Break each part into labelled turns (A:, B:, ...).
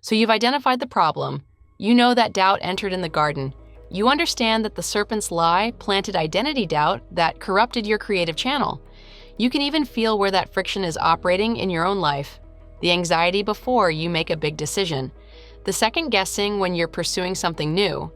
A: So you've identified the problem. You know that doubt entered in the garden. You understand that the serpent's lie planted identity doubt that corrupted your creative channel. You can even feel where that friction is operating in your own life. The anxiety before you make a big decision. The second guessing when you're pursuing something new.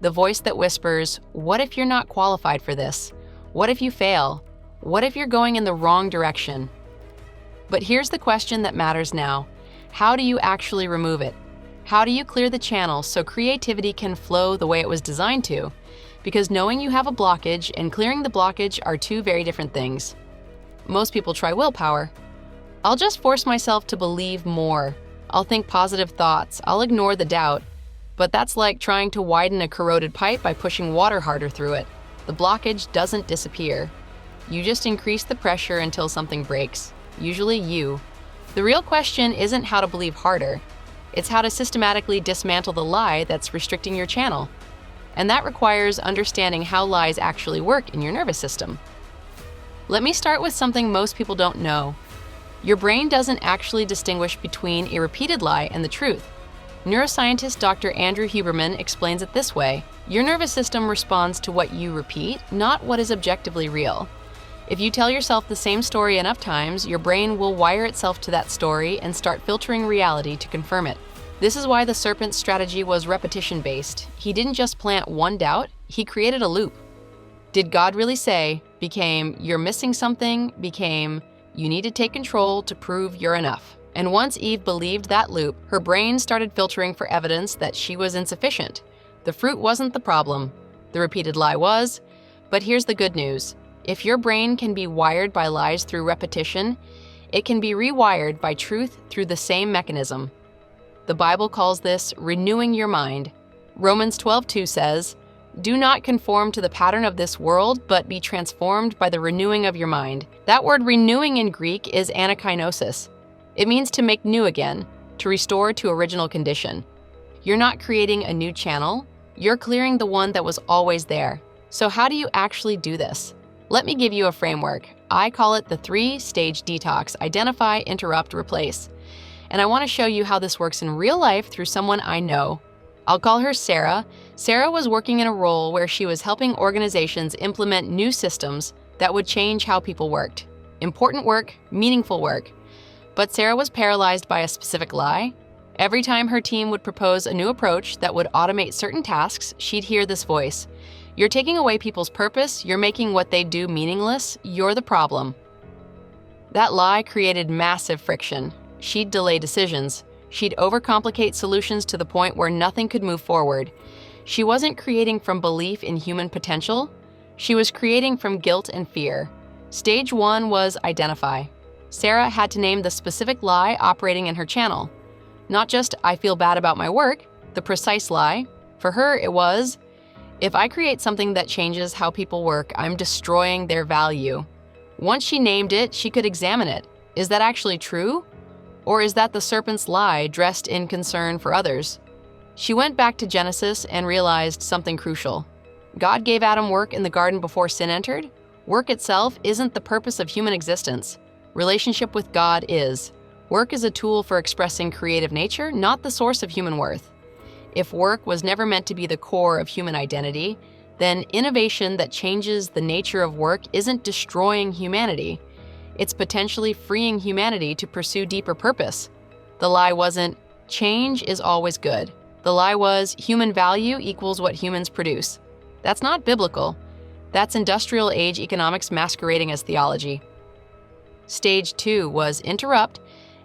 A: The voice that whispers, what if you're not qualified for this? What if you fail? What if you're going in the wrong direction? But here's the question that matters now. How do you actually remove it? How do you clear the channel so creativity can flow the way it was designed to? Because knowing you have a blockage and clearing the blockage are two very different things. Most people try willpower. I'll just force myself to believe more. I'll think positive thoughts. I'll ignore the doubt. But that's like trying to widen a corroded pipe by pushing water harder through it. The blockage doesn't disappear. You just increase the pressure until something breaks, usually you. The real question isn't how to believe harder. It's how to systematically dismantle the lie that's restricting your channel. And that requires understanding how lies actually work in your nervous system. Let me start with something most people don't know. Your brain doesn't actually distinguish between a repeated lie and the truth. Neuroscientist Dr. Andrew Huberman explains it this way. Your nervous system responds to what you repeat, not what is objectively real. If you tell yourself the same story enough times, your brain will wire itself to that story and start filtering reality to confirm it. This is why the serpent's strategy was repetition-based. He didn't just plant one doubt, he created a loop. Did God really say became you're missing something, became you need to take control to prove you're enough. And once Eve believed that loop, her brain started filtering for evidence that she was insufficient. The fruit wasn't the problem. The repeated lie was. But here's the good news. If your brain can be wired by lies through repetition, it can be rewired by truth through the same mechanism. The Bible calls this renewing your mind. Romans 12:2 says, "Do not conform to the pattern of this world, but be transformed by the renewing of your mind." That word renewing in Greek is anakinosis. It means to make new again, to restore to original condition. You're not creating a new channel, you're clearing the one that was always there. So how do you actually do this? Let me give you a framework. I call it the 3-stage detox: identify, interrupt, replace. And I want to show you how this works in real life through someone I know. I'll call her Sarah. Sarah was working in a role where she was helping organizations implement new systems that would change how people worked. Important work, meaningful work. But Sarah was paralyzed by a specific lie. Every time her team would propose a new approach that would automate certain tasks, she'd hear this voice. You're taking away people's purpose, you're making what they do meaningless, you're the problem. That lie created massive friction. She'd delay decisions. She'd overcomplicate solutions to the point where nothing could move forward. She wasn't creating from belief in human potential. She was creating from guilt and fear. Stage 1 was identify. Sarah had to name the specific lie operating in her channel. Not just, I feel bad about my work, the precise lie. For her, it was, if I create something that changes how people work, I'm destroying their value. Once she named it, she could examine it. Is that actually true? Or is that the serpent's lie dressed in concern for others? She went back to Genesis and realized something crucial. God gave Adam work in the garden before sin entered. Work itself isn't the purpose of human existence. Relationship with God is. Work is a tool for expressing creative nature, not the source of human worth. If work was never meant to be the core of human identity, then innovation that changes the nature of work isn't destroying humanity. It's potentially freeing humanity to pursue deeper purpose. The lie wasn't, change is always good. The lie was, human value equals what humans produce. That's not biblical. That's industrial age economics masquerading as theology. Stage 2 was interrupt.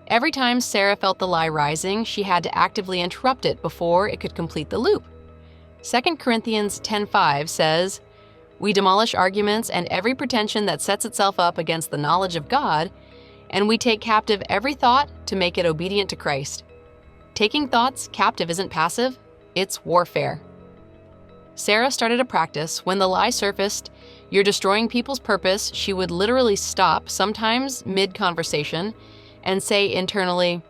A: Every time Sarah felt the lie rising, she had to actively interrupt it before it could complete the loop. 2 Corinthians 10:5 says, "We demolish arguments and every pretension that sets itself up against the knowledge of God, and we take captive every thought to make it obedient to Christ." Taking thoughts captive isn't passive, it's warfare. Sarah started a practice. When the lie surfaced, "You're destroying people's purpose," she would literally stop, sometimes mid-conversation, and say internally,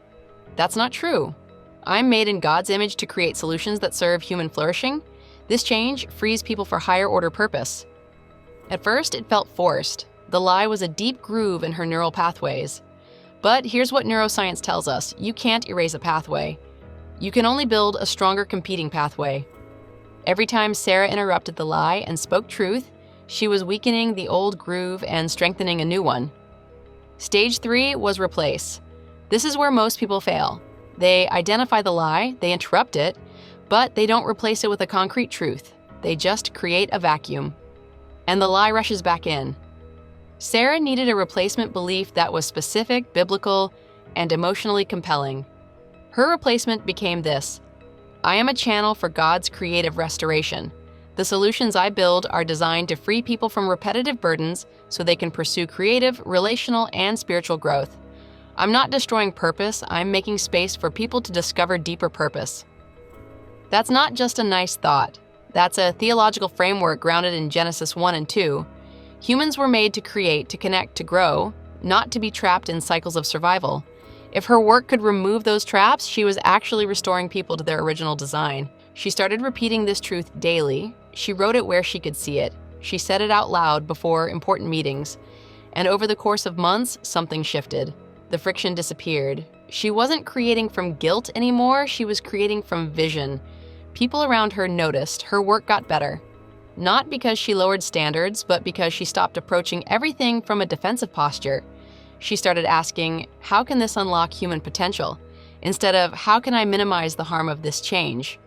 A: "That's not true. I'm made in God's image to create solutions that serve human flourishing. This change frees people for higher order purpose." At first, it felt forced. The lie was a deep groove in her neural pathways. But here's what neuroscience tells us. You can't erase a pathway. You can only build a stronger competing pathway. Every time Sarah interrupted the lie and spoke truth, she was weakening the old groove and strengthening a new one. Stage 3 was replace. This is where most people fail. They identify the lie, they interrupt it, but they don't replace it with a concrete truth. They just create a vacuum. And the lie rushes back in. Sarah needed a replacement belief that was specific, biblical, and emotionally compelling. Her replacement became this: I am a channel for God's creative restoration. The solutions I build are designed to free people from repetitive burdens so they can pursue creative, relational, and spiritual growth. I'm not destroying purpose, I'm making space for people to discover deeper purpose. That's not just a nice thought. That's a theological framework grounded in Genesis 1 and 2. Humans were made to create, to connect, to grow, not to be trapped in cycles of survival. If her work could remove those traps, she was actually restoring people to their original design. She started repeating this truth daily. She wrote it where she could see it. She said it out loud before important meetings. And over the course of months, something shifted. The friction disappeared. She wasn't creating from guilt anymore, she was creating from vision. People around her noticed. Her work got better. Not because she lowered standards, but because she stopped approaching everything from a defensive posture. She started asking, how can this unlock human potential? Instead of, how can I minimize the harm of this change?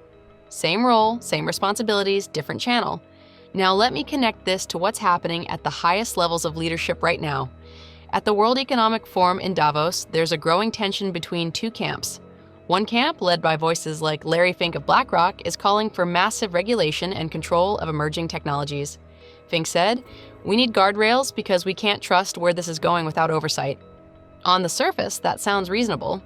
A: Same role, same responsibilities, different channel. Now let me connect this to what's happening at the highest levels of leadership right now. At the World Economic Forum in Davos, there's a growing tension between two camps. One camp, led by voices like Larry Fink of BlackRock, is calling for massive regulation and control of emerging technologies. Fink said, "We need guardrails because we can't trust where this is going without oversight." On the surface, that sounds reasonable.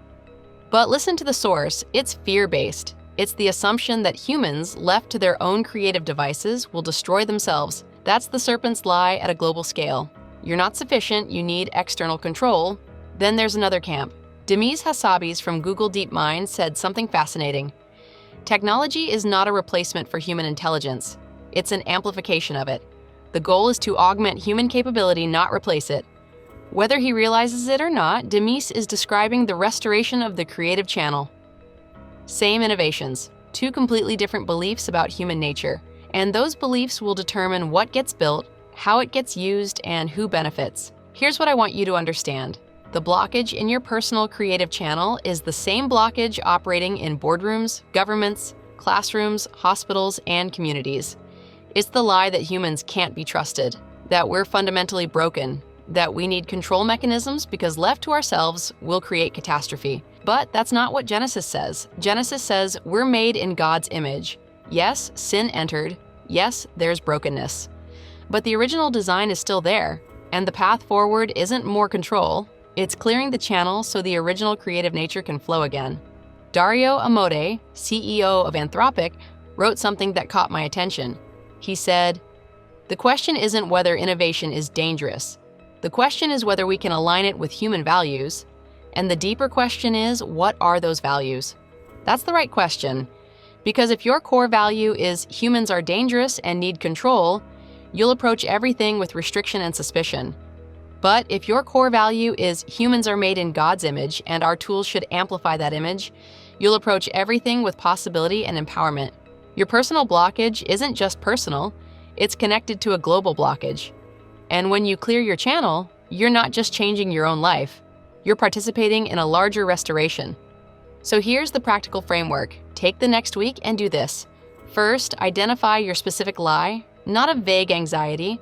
A: But listen to the source. It's fear-based. It's the assumption that humans, left to their own creative devices, will destroy themselves. That's the serpent's lie at a global scale. You're not sufficient, you need external control. Then there's another camp. Demis Hassabis from Google DeepMind said something fascinating. Technology is not a replacement for human intelligence. It's an amplification of it. The goal is to augment human capability, not replace it. Whether he realizes it or not, Demis is describing the restoration of the creative channel. Same innovations, two completely different beliefs about human nature. And those beliefs will determine what gets built, how it gets used, and who benefits. Here's what I want you to understand. The blockage in your personal creative channel is the same blockage operating in boardrooms, governments, classrooms, hospitals, and communities. It's the lie that humans can't be trusted, that we're fundamentally broken, that we need control mechanisms because left to ourselves, we'll create catastrophe. But that's not what Genesis says. Genesis says we're made in God's image. Yes, sin entered. Yes, there's brokenness. But the original design is still there, and the path forward isn't more control. It's clearing the channel so the original creative nature can flow again. Dario Amodei, CEO of Anthropic, wrote something that caught my attention. He said, "The question isn't whether innovation is dangerous. The question is whether we can align it with human values. And the deeper question is, what are those values?" That's the right question. Because if your core value is humans are dangerous and need control, you'll approach everything with restriction and suspicion. But if your core value is humans are made in God's image and our tools should amplify that image, you'll approach everything with possibility and empowerment. Your personal blockage isn't just personal, it's connected to a global blockage. And when you clear your channel, you're not just changing your own life, you're participating in a larger restoration. So here's the practical framework. Take the next week and do this. First, identify your specific lie, not a vague anxiety.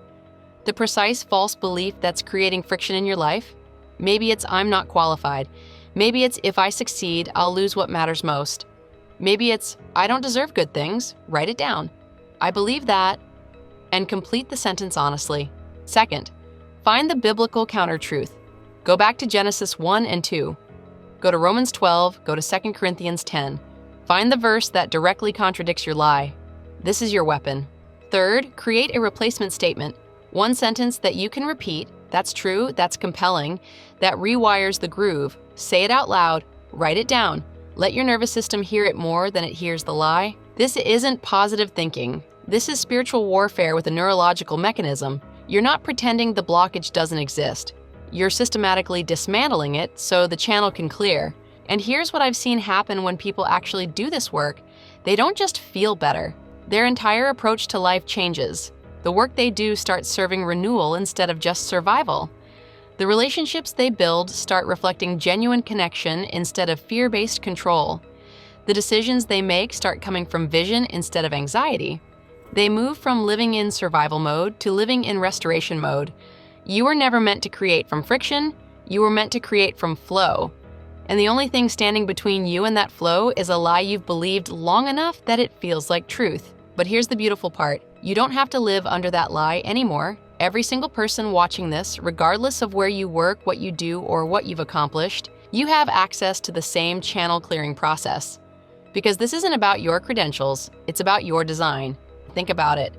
A: The precise false belief that's creating friction in your life. Maybe it's I'm not qualified. Maybe it's if I succeed, I'll lose what matters most. Maybe it's I don't deserve good things. Write it down. I believe that. And complete the sentence honestly. Second, find the biblical counter-truth. Go back to Genesis 1 and 2. Go to Romans 12, go to 2 Corinthians 10. Find the verse that directly contradicts your lie. This is your weapon. Third, create a replacement statement. One sentence that you can repeat, that's true, that's compelling, that rewires the groove. Say it out loud, write it down. Let your nervous system hear it more than it hears the lie. This isn't positive thinking. This is spiritual warfare with a neurological mechanism. You're not pretending the blockage doesn't exist. You're systematically dismantling it so the channel can clear. And here's what I've seen happen when people actually do this work. They don't just feel better. Their entire approach to life changes. The work they do starts serving renewal instead of just survival. The relationships they build start reflecting genuine connection instead of fear-based control. The decisions they make start coming from vision instead of anxiety. They move from living in survival mode to living in restoration mode. You were never meant to create from friction, you were meant to create from flow. And the only thing standing between you and that flow is a lie you've believed long enough that it feels like truth. But here's the beautiful part. You don't have to live under that lie anymore. Every single person watching this, regardless of where you work, what you do, or what you've accomplished, you have access to the same channel clearing process. Because this isn't about your credentials, it's about your design. Think about it.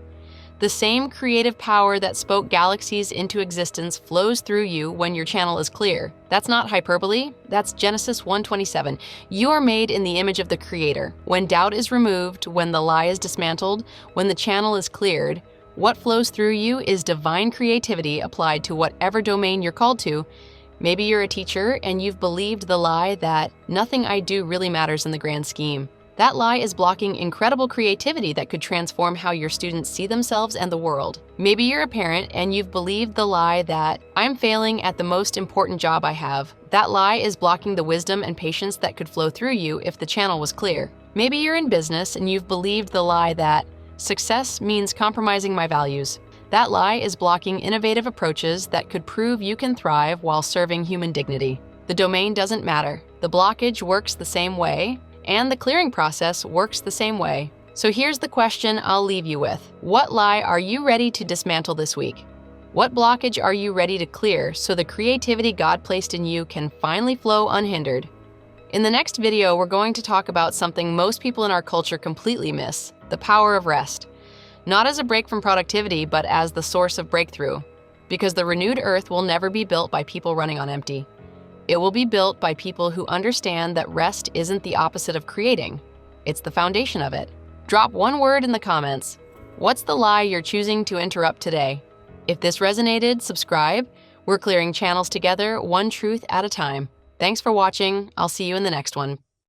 A: The same creative power that spoke galaxies into existence flows through you when your channel is clear. That's not hyperbole, that's Genesis 1:27. You are made in the image of the Creator. When doubt is removed, when the lie is dismantled, when the channel is cleared, what flows through you is divine creativity applied to whatever domain you're called to. Maybe you're a teacher and you've believed the lie that nothing I do really matters in the grand scheme. That lie is blocking incredible creativity that could transform how your students see themselves and the world. Maybe you're a parent and you've believed the lie that I'm failing at the most important job I have. That lie is blocking the wisdom and patience that could flow through you if the channel was clear. Maybe you're in business and you've believed the lie that success means compromising my values. That lie is blocking innovative approaches that could prove you can thrive while serving human dignity. The domain doesn't matter. The blockage works the same way, and the clearing process works the same way. So here's the question I'll leave you with. What lie are you ready to dismantle this week? What blockage are you ready to clear so the creativity God placed in you can finally flow unhindered? In the next video, we're going to talk about something most people in our culture completely miss, the power of rest. Not as a break from productivity, but as the source of breakthrough. Because the renewed earth will never be built by people running on empty. It will be built by people who understand that rest isn't the opposite of creating. It's the foundation of it. Drop one word in the comments. What's the lie you're choosing to interrupt today? If this resonated, subscribe. We're clearing channels together, one truth at a time. Thanks for watching. I'll see you in the next one.